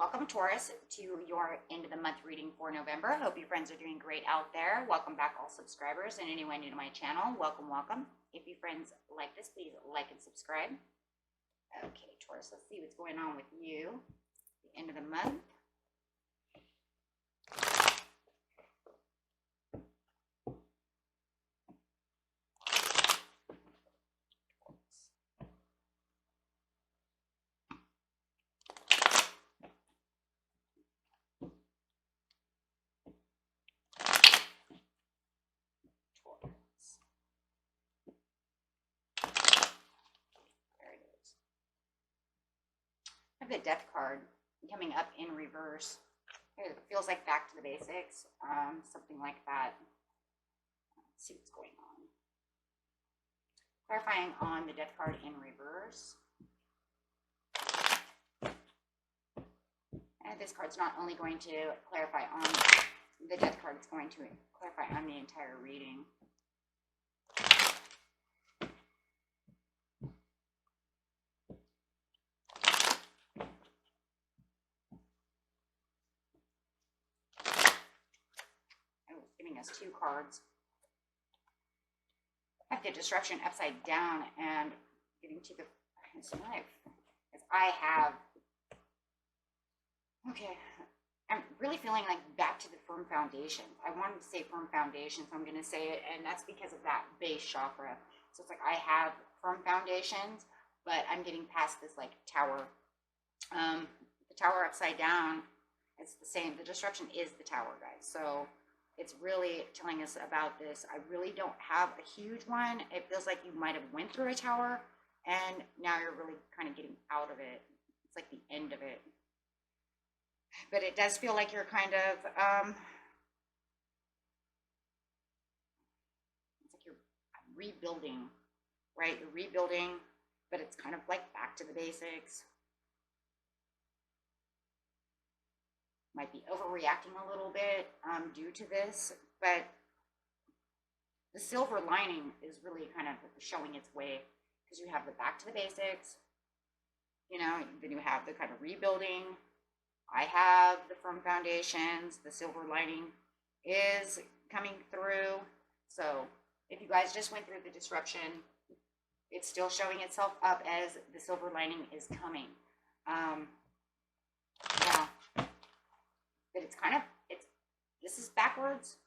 Welcome, Taurus, to your end of the month reading for November. Hope you friends are doing great out there. Welcome back, all subscribers, and anyone new to my channel. Welcome, welcome. If you friends like this, please like and subscribe. Okay, Taurus, let's see what's going on with you. The end of the month. The Death card coming up in reverse. It feels like back to the basics, something like that. Let's see what's going on. Clarifying on the Death card in reverse. And this card's not only going to clarify on the Death card, it's going to clarify on the entire reading. Us two cards. I have the disruption upside down and getting to the knife. As I have, okay, I'm really feeling like back to the firm foundation. I wanted to say firm foundation, so I'm going to say it, and that's because of that base chakra. So it's like I have firm foundations, but I'm getting past this like tower. The tower upside down, it's the same. The disruption is the tower, guys. So it's really telling us about this. I really don't have a huge one. It feels like you might have went through a tower and now you're really kind of getting out of it. It's like the end of it. But it does feel like you're kind of, it's like you're rebuilding, right? You're rebuilding, but it's kind of like back to the basics. Might be overreacting a little bit due to this, but the silver lining is really kind of showing its way because you have the back to the basics, you know, then you have the kind of rebuilding. I have the firm foundations. The silver lining is coming through. So if you guys just went through the disruption, it's still showing itself up as the silver lining is coming. Yeah. But it's kind of, this is backwards.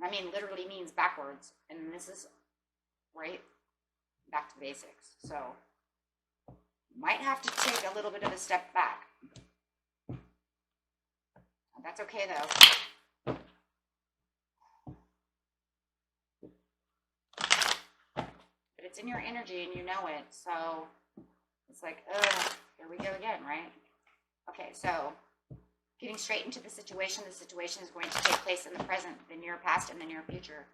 I mean, literally means backwards. And this is, right, back to basics. So, might have to take a little bit of a step back. That's okay, though. But it's in your energy and you know it. So, it's like, here we go again, right? Okay, so getting straight into the situation is going to take place in the present, the near past, and the near future.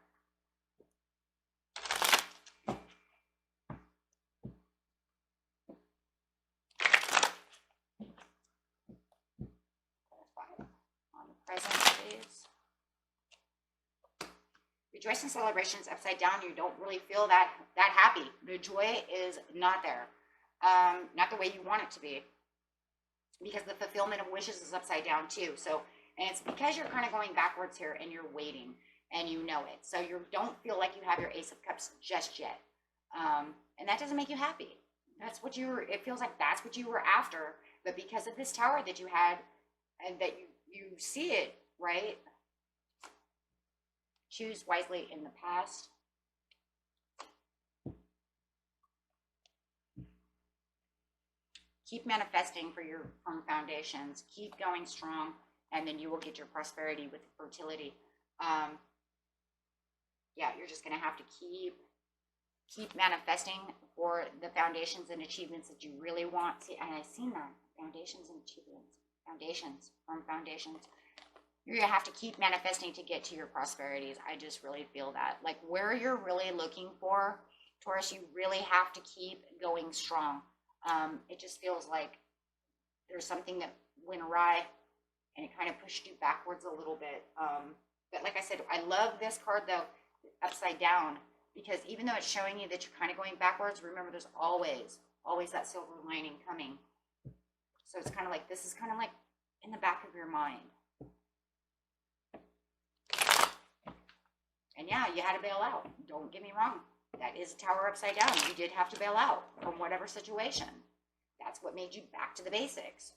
On the present, please. Rejoicing celebrations upside down. You don't really feel that happy. The joy is not there. Not the way you want it to be. Because the fulfillment of wishes is upside down too. So, and it's because you're kind of going backwards here and you're waiting and you know it. So you don't feel like you have your Ace of Cups just yet. And that doesn't make you happy. That's what it feels like that's what you were after. But because of this tower that you had and that you see it, right? Choose wisely in the past. Keep manifesting for your firm foundations. Keep going strong, and then you will get your prosperity with fertility. Yeah, you're just going to have to keep manifesting for the foundations and achievements that you really want. See, and I've seen that. Foundations and achievements. Foundations, firm foundations. You're going to have to keep manifesting to get to your prosperities. I just really feel that. Like where you're really looking for, Taurus, you really have to keep going strong. It just feels like there's something that went awry and it kind of pushed you backwards a little bit. But like I said, I love this card though, upside down, because even though it's showing you that you're kind of going backwards, remember there's always that silver lining coming. So it's kind of like, this is kind of like in the back of your mind. And yeah, you had to bail out. Don't get me wrong. That is a tower upside down. You did have to bail out from whatever situation. That's what made you back to the basics.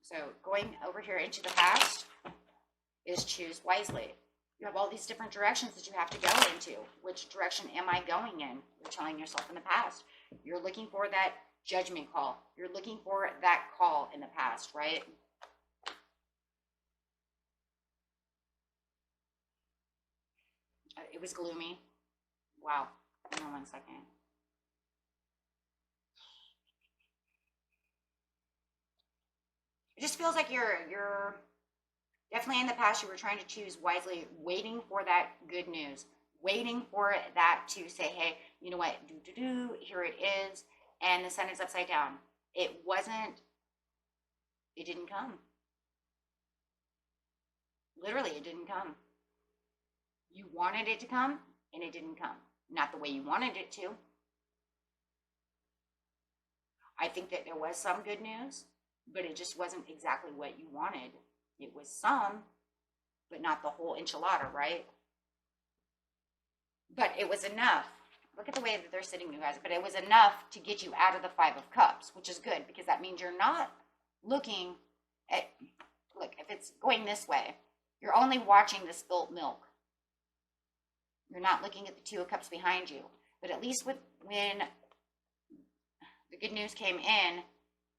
So going over here into the past is choose wisely. You have all these different directions that you have to go into. Which direction am I going in? You're telling yourself in the past. You're looking for that judgment call. You're looking for that call in the past, right? It was gloomy. Wow. Hang on 1 second. It just feels like you're definitely in the past. You were trying to choose wisely, waiting for that good news, waiting for that to say, hey, you know what, here it is, and the sun is upside down. It didn't come. Literally, it didn't come. You wanted it to come, and it didn't come. Not the way you wanted it to. I think that there was some good news, but it just wasn't exactly what you wanted. It was some, but not the whole enchilada, right? But it was enough. Look at the way that they're sitting, you guys. But it was enough to get you out of the Five of Cups, which is good, because that means you're not looking at, look, if it's going this way, you're only watching the spilt milk. You're not looking at the Two of Cups behind you. But at least when the good news came in,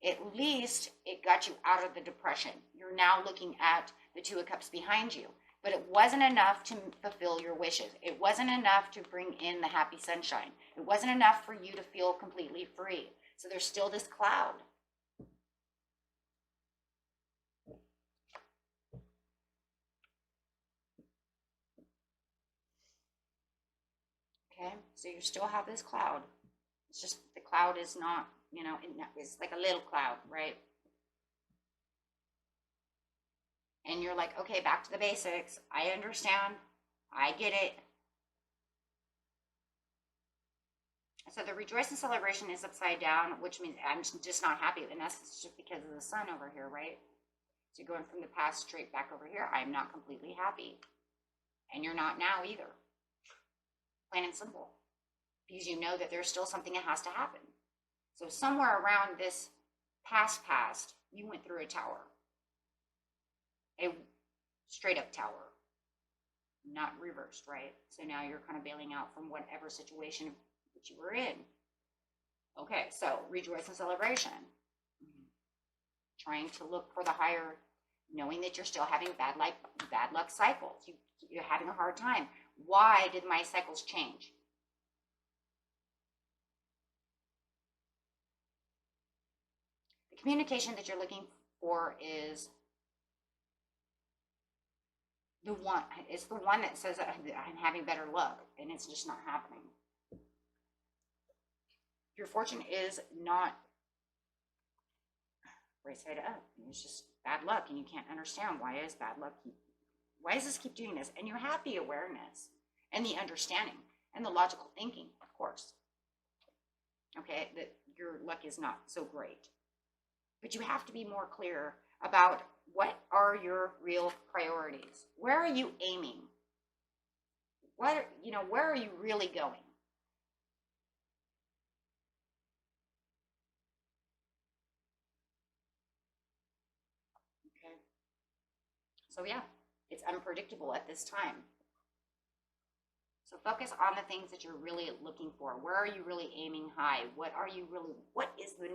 at least it got you out of the depression. You're now looking at the Two of Cups behind you. But it wasn't enough to fulfill your wishes. It wasn't enough to bring in the happy sunshine. It wasn't enough for you to feel completely free. So there's still this cloud. Okay, so you still have this cloud. It's just the cloud is not, you know, it's like a little cloud, right? And you're like, okay, back to the basics. I understand. I get it. So the rejoice and celebration is upside down, which means I'm just not happy. And that's just because of the sun over here, right? So going from the past straight back over here, I'm not completely happy. And you're not now either. Plain and simple. Because you know that there's still something that has to happen. So somewhere around this past, you went through a tower. A straight up tower. Not reversed, right? So now you're kind of bailing out from whatever situation that you were in. Okay, so rejoice and celebration. Trying to look for the higher, knowing that you're still having bad luck cycles. You're having a hard time. Why did my cycles change? The communication that you're looking for is the one. It's the one that says I'm having better luck, and it's just not happening. Your fortune is not right side up. It's just bad luck, and you can't understand why is bad luck. Why does this keep doing this? And you have the awareness and the understanding and the logical thinking, of course. Okay, that your luck is not so great. But you have to be more clear about what are your real priorities. Where are you aiming? Where are you really going? Okay. So yeah, it's unpredictable at this time. So focus on the things that you're really looking for. Where are you really aiming high? What is the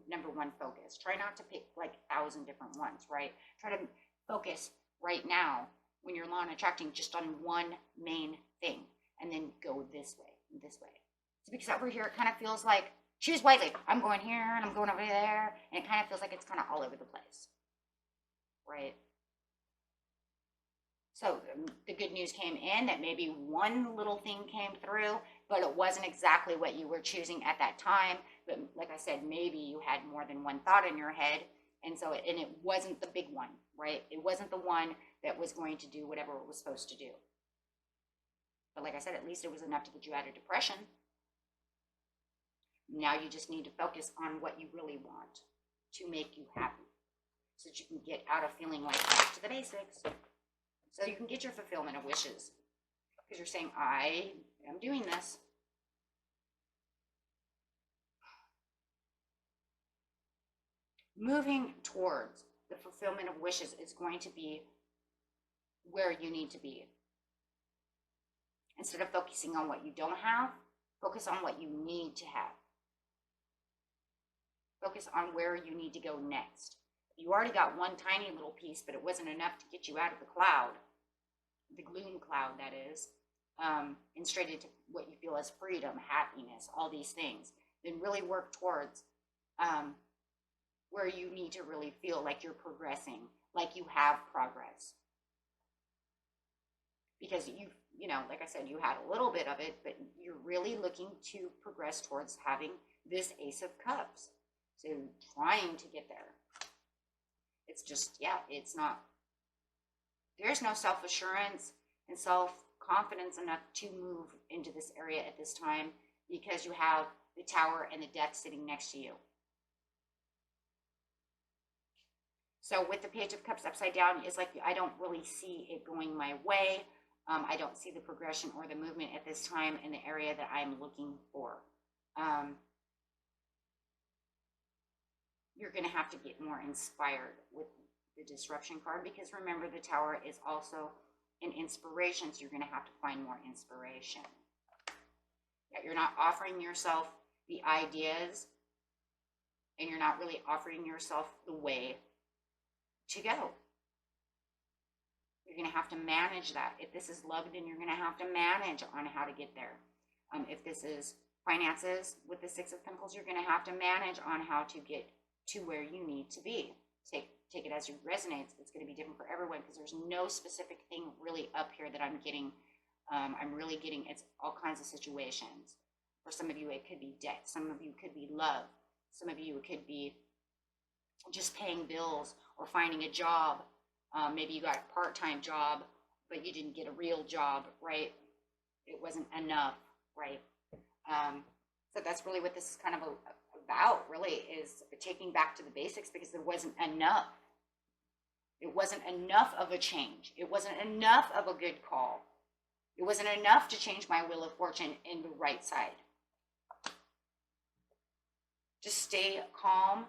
number one focus? Try not to pick like 1,000 different ones, right? Try to focus right now when you're law and attracting just on one main thing and then go this way and this way. So because over here, it kind of feels like, choose wisely. I'm going here and I'm going over there. And it kind of feels like it's kind of all over the place, right? So the good news came in that maybe one little thing came through, but it wasn't exactly what you were choosing at that time. But like I said, maybe you had more than one thought in your head. And so, and it wasn't the big one, right? It wasn't the one that was going to do whatever it was supposed to do. But like I said, at least it was enough to get you out of depression. Now you just need to focus on what you really want to make you happy, so that you can get out of feeling like back to the basics, so you can get your fulfillment of wishes, because you're saying, I am doing this. Moving towards the fulfillment of wishes is going to be where you need to be. Instead of focusing on what you don't have, focus on what you need to have. Focus on where you need to go next. You already got one tiny little piece, but it wasn't enough to get you out of the cloud, the gloom cloud that is, and straight into what you feel as freedom, happiness, all these things. Then really work towards where you need to really feel like you're progressing, like you have progress. Because you know, like I said, you had a little bit of it, but you're really looking to progress towards having this Ace of Cups. So trying to get there. It's just, yeah, it's not, there's no self-assurance and self-confidence enough to move into this area at this time, because you have the Tower and the Death sitting next to you. So with the Page of Cups upside down, it's like I don't really see it going my way. I don't see the progression or the movement at this time in the area that I'm looking for. You're going to have to get more inspired with the Disruption card, because remember, the Tower is also an inspiration, so you're going to have to find more inspiration. Yeah, you're not offering yourself the ideas, and you're not really offering yourself the way to go. You're going to have to manage that. If this is love, then you're going to have to manage on how to get there. If this is finances with the Six of Pentacles, you're going to have to manage on how to get to where you need to be. Take it as it resonates. It's going to be different for everyone, because there's no specific thing really up here that I'm getting. I'm really getting, it's all kinds of situations. For some of you, it could be debt. Some of you could be love. Some of you, it could be just paying bills or finding a job. Maybe you got a part-time job, but you didn't get a real job, right? It wasn't enough, right? So that's really what this is kind of about, really, is taking back to the basics, because there wasn't enough. It wasn't enough of a change. It wasn't enough of a good call. It wasn't enough to change my wheel of fortune in the right side. Just stay calm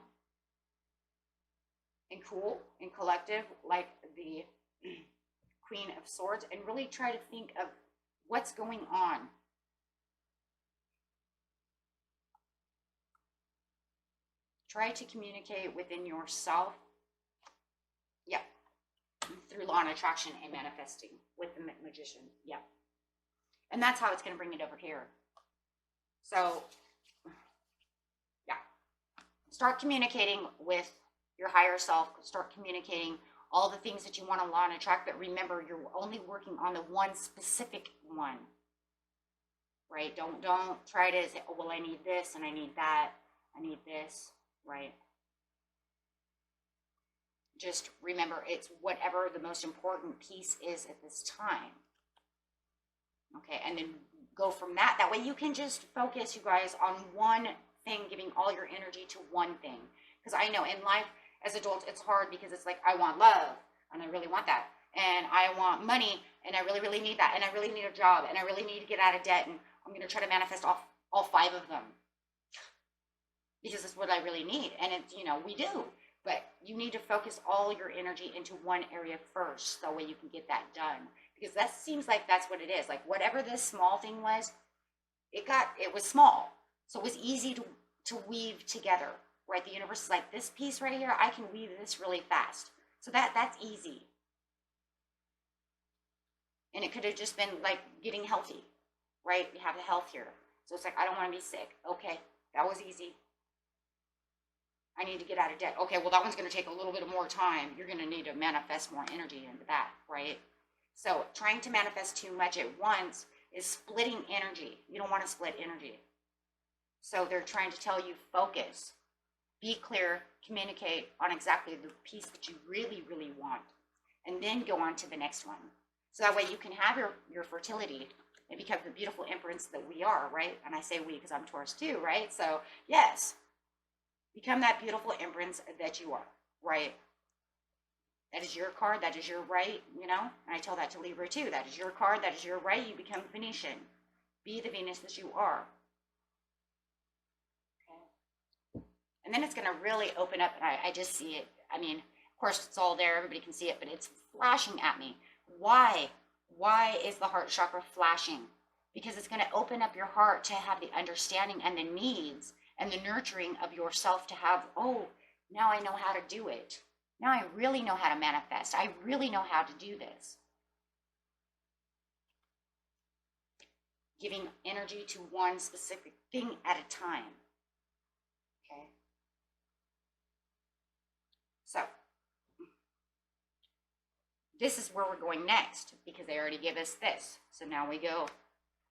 and cool and collective, like the Queen of Swords, and really try to think of what's going on. Try to communicate within yourself. Yep. Through law and attraction and manifesting with the Magician. Yep. And that's how it's going to bring it over here. So, yeah. Start communicating with your higher self. Start communicating all the things that you want to law and attract. But remember, you're only working on the one specific one. Right? Don't try to say, oh, well, I need this and I need that. I need this. Right? Just remember, it's whatever the most important piece is at this time. Okay, and then go from that. That way you can just focus, you guys, on one thing, giving all your energy to one thing. Because I know in life, as adults, it's hard, because it's like, I want love, and I really want that. And I want money, and I really, really need that. And I really need a job, and I really need to get out of debt. And I'm going to try to manifest all 5 of them. Because it's what I really need. And it's, you know, we do. But you need to focus all your energy into one area first. That way you can get that done. Because that seems like that's what it is. Like whatever this small thing was, it was small. So it was easy to weave together. Right? The universe is like, this piece right here, I can weave this really fast. So that's easy. And it could have just been like getting healthy. Right? We have the health here. So it's like, I don't want to be sick. Okay, that was easy. I need to get out of debt. Okay, well, that one's going to take a little bit more time. You're going to need to manifest more energy into that, right? So trying to manifest too much at once is splitting energy. You don't want to split energy. So they're trying to tell you, focus, be clear, communicate on exactly the piece that you really, really want, and then go on to the next one. So that way you can have your fertility and become the beautiful imprints that we are, right? And I say we because I'm Taurus too, right? So yes, become that beautiful imprints that you are, right? That is your card, that is your right, you know? And I tell that to Libra too. That is your card, that is your right. You become Venetian. Be the Venus that you are. Okay. And then it's going to really open up, and I just see it. I mean, of course, it's all there. Everybody can see it, but it's flashing at me. Why? Why is the heart chakra flashing? Because it's going to open up your heart to have the understanding and the needs and the nurturing of yourself to have, oh, now I know how to do it. Now I really know how to manifest. I really know how to do this. Giving energy to one specific thing at a time. Okay? So, this is where we're going next because they already give us this. So now we go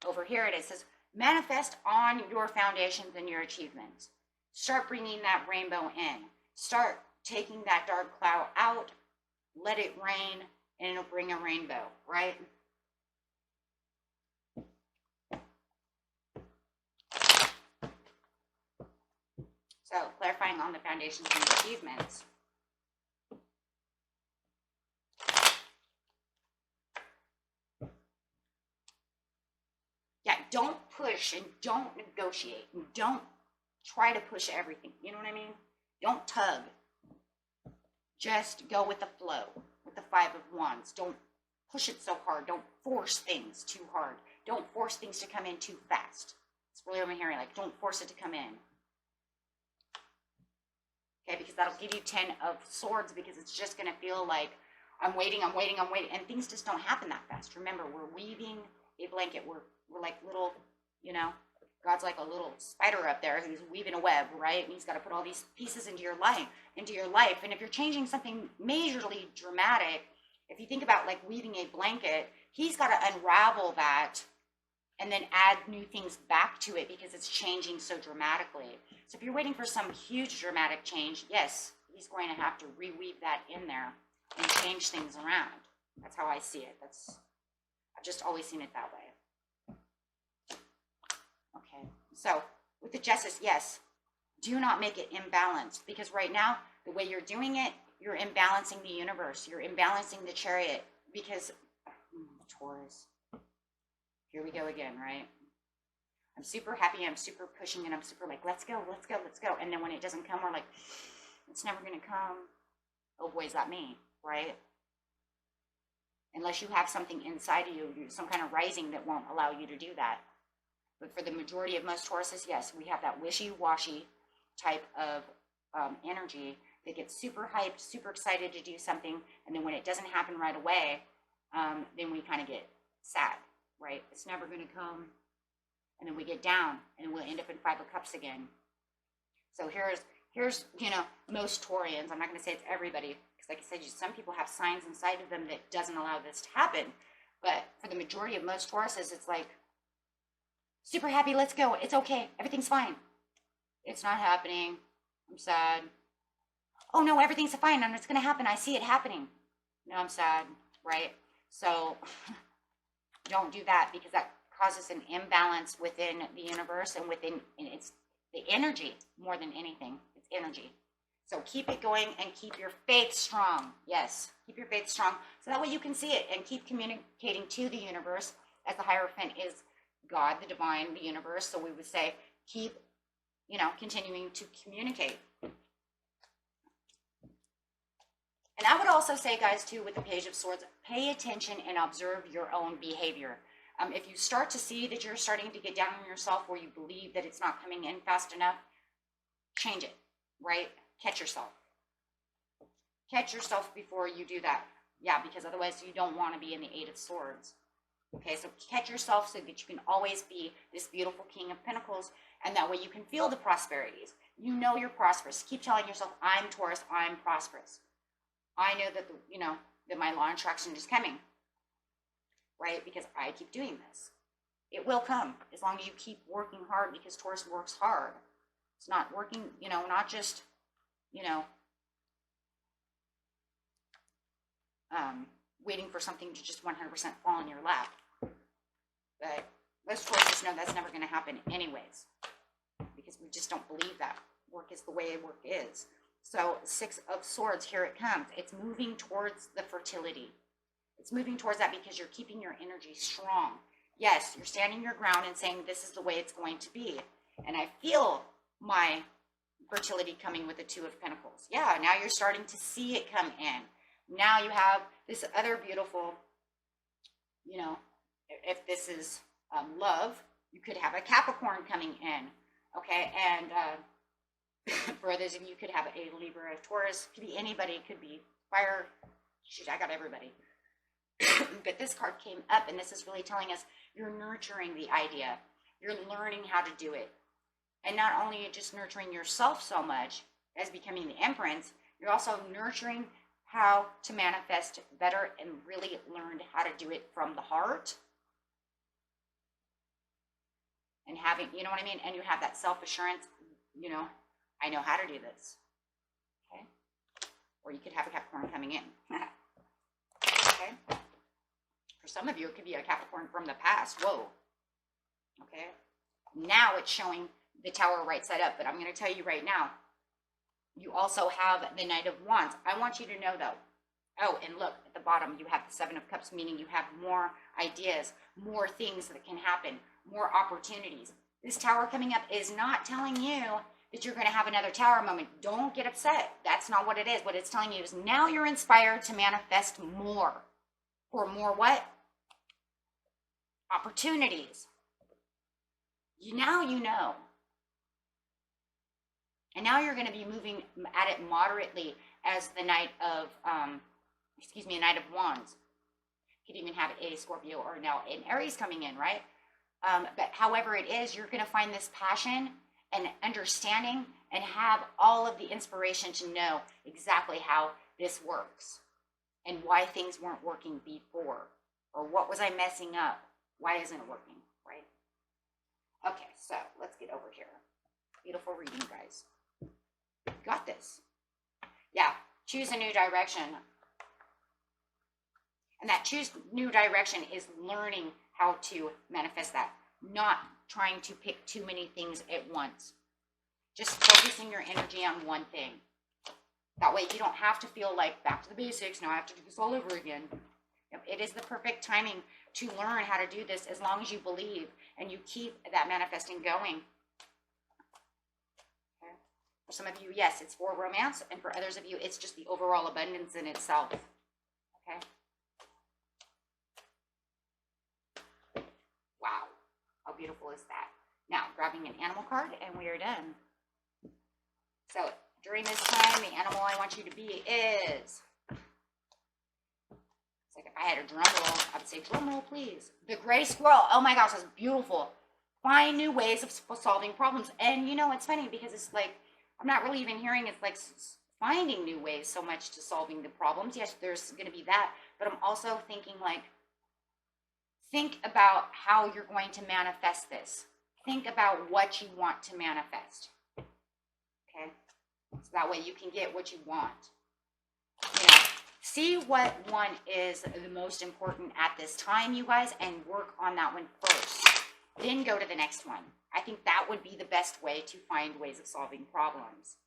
over here and it says, manifest on your foundations and your achievements. Start bringing that rainbow in. Start taking that dark cloud out, let it rain, and it'll bring a rainbow, right? So, clarifying on the foundations and achievements. Yeah, don't push and don't negotiate and don't try to push everything. You know what I mean? Don't tug. Just go with the flow, with the Five of Wands. Don't push it so hard. Don't force things too hard. Don't force things to come in too fast. It's really what I'm hearing, like, don't force it to come in. Okay, because that'll give you 10 of Swords because it's just going to feel like I'm waiting, and things just don't happen that fast. Remember, we're weaving a blanket. We're like little, you know, God's like a little spider up there who's weaving a web, right? And he's got to put all these pieces into your life. And if you're changing something majorly dramatic, if you think about like weaving a blanket, he's got to unravel that and then add new things back to it because it's changing so dramatically. So if you're waiting for some huge dramatic change, yes, he's going to have to reweave that in there and change things around. That's how I see it. I've just always seen it that way. Okay, so with the Justice, yes, do not make it imbalanced because right now, the way you're doing it, you're imbalancing the universe. You're imbalancing the Chariot because, Taurus, here we go again, right? I'm super happy, I'm super pushing, and I'm super like, let's go. And then when it doesn't come, we're like, it's never going to come. Oh boy, is that me, right? Unless you have something inside of you, some kind of rising that won't allow you to do that. But for the majority of most Tauruses, yes, we have that wishy-washy type of energy that gets super hyped, super excited to do something, and then when it doesn't happen right away, then we kind of get sad, right? It's never going to come, and then we get down, and we'll end up in Five of Cups again. So here's most Taurians. I'm not going to say it's everybody, because like I said, some people have signs inside of them that doesn't allow this to happen. But for the majority of most Tauruses, it's like, super happy, let's go. It's okay. Everything's fine. It's not happening. I'm sad. Oh no, everything's fine and it's going to happen. I see it happening. No, I'm sad, right? So don't do that because that causes an imbalance within the universe and it's the energy more than anything. It's energy. So keep it going and keep your faith strong. Yes, keep your faith strong. So that way you can see it and keep communicating to the universe as the Hierophant is God, the divine, the universe. So we would say, keep, continuing to communicate. And I would also say, guys, too, with the Page of Swords, pay attention and observe your own behavior. If you start to see that you're starting to get down on yourself where you believe that it's not coming in fast enough, change it, right? Catch yourself. Catch yourself before you do that. Yeah, because otherwise you don't want to be in the Eight of Swords. Okay, so catch yourself so that you can always be this beautiful King of Pentacles, and that way you can feel the prosperities. You know you're prosperous. Keep telling yourself, I'm Taurus, I'm prosperous. I know that, that my law of attraction is coming, right? Because I keep doing this. It will come as long as you keep working hard because Taurus works hard. It's not working, not just, waiting for something to just 100% fall in your lap. But most Tauruses know that's never going to happen anyways, because we just don't believe that work is the way work is. So 6 of Swords, here it comes. It's moving towards the fertility. It's moving towards that because you're keeping your energy strong. Yes, you're standing your ground and saying this is the way it's going to be. And I feel my fertility coming with the 2 of Pentacles. Yeah, now you're starting to see it come in. Now you have this other beautiful, you know, if this is love, you could have a Capricorn coming in. Okay, and for others of you, could have a Libra, a Taurus, could be anybody, could be fire. Shoot, I got everybody. But this card came up, and this is really telling us you're nurturing the idea. You're learning how to do it. And not only are you just nurturing yourself so much as becoming the Empress, you're also nurturing how to manifest better and really learned how to do it from the heart. And having, you know what I mean? And you have that self-assurance, you know, I know how to do this. Okay? Or you could have a Capricorn coming in. Okay? For some of you, it could be a Capricorn from the past. Whoa. Okay? Now it's showing the Tower right side up, but I'm going to tell you right now, you also have the Knight of Wands. I want you to know, though. Oh, and look, at the bottom, you have the 7 of Cups, meaning you have more ideas, more things that can happen, more opportunities. This Tower coming up is not telling you that you're going to have another Tower moment. Don't get upset. That's not what it is. What it's telling you is now you're inspired to manifest more. For more what? Opportunities. Now you know. And now you're going to be moving at it moderately as the Knight of, Knight of Wands. You could even have a Scorpio or now an Aries coming in, right? But however it is, you're going to find this passion and understanding and have all of the inspiration to know exactly how this works and why things weren't working before, or what was I messing up? Why isn't it working, right? Okay, so let's get over here. Beautiful reading, guys. Got this. Yeah, choose a new direction. And that choose new direction is learning how to manifest that, not trying to pick too many things at once. Just focusing your energy on one thing. That way you don't have to feel like back to the basics, now I have to do this all over again. It is the perfect timing to learn how to do this as long as you believe and you keep that manifesting going. Okay. For some of you, yes, it's for romance, and for others of you, it's just the overall abundance in itself. Okay. Wow. How beautiful is that? Now, grabbing an animal card, and we are done. So, during this time, the animal I want you to be is... It's like if I had a drum roll, I would say, drum roll, please. The gray squirrel. Oh my gosh, that's beautiful. Find new ways of solving problems. And, you know, it's funny because it's like, I'm not really even hearing it's like finding new ways so much to solving the problems. Yes, there's going to be that. But I'm also thinking like, think about how you're going to manifest this. Think about what you want to manifest. Okay? So that way you can get what you want. You know, see what one is the most important at this time, you guys, and work on that one first. Then go to the next one. I think that would be the best way to find ways of solving problems.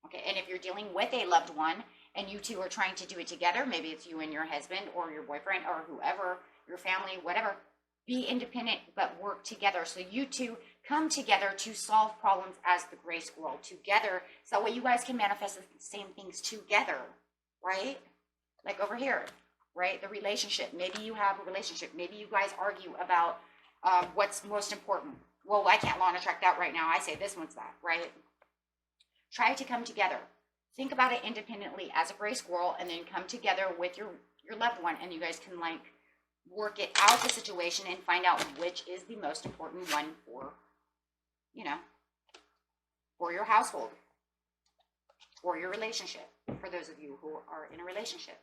Okay, and if you're dealing with a loved one and you two are trying to do it together, maybe it's you and your husband or your boyfriend or whoever, your family, whatever, be independent but work together. So you two come together to solve problems as the gray squirrel together. So that way you guys can manifest the same things together, right? Like over here, right? The relationship. Maybe you have a relationship. Maybe you guys argue about what's most important. Well, I can't law and attract that right now. I say this one's that, right? Try to come together. Think about it independently as a gray squirrel and then come together with your loved one and you guys can like work it out the situation and find out which is the most important one for, you know, for your household, for your relationship, for those of you who are in a relationship.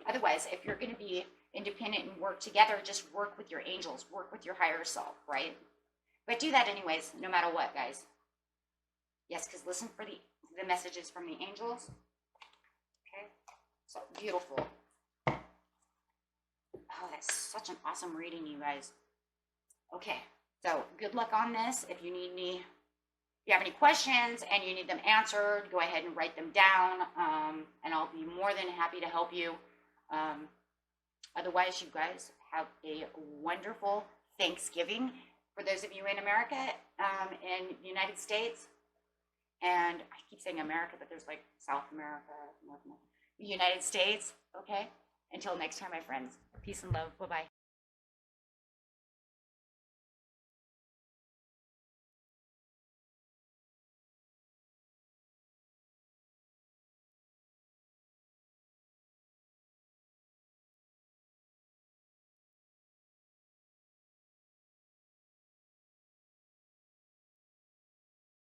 Otherwise, if you're going to be independent and work together, just work with your angels, work with your higher self, right? But do that anyways, no matter what, guys. Yes, because listen for the messages from the angels. Okay, so beautiful. Oh, that's such an awesome reading, you guys. Okay, so good luck on this. If you need any, if you have any questions and you need them answered, go ahead and write them down, and I'll be more than happy to help you. Otherwise, you guys have a wonderful Thanksgiving. For those of you in America, in the United States, and I keep saying America, but there's like South America, North America, the United States, okay? Until next time, my friends. Peace and love. Bye-bye.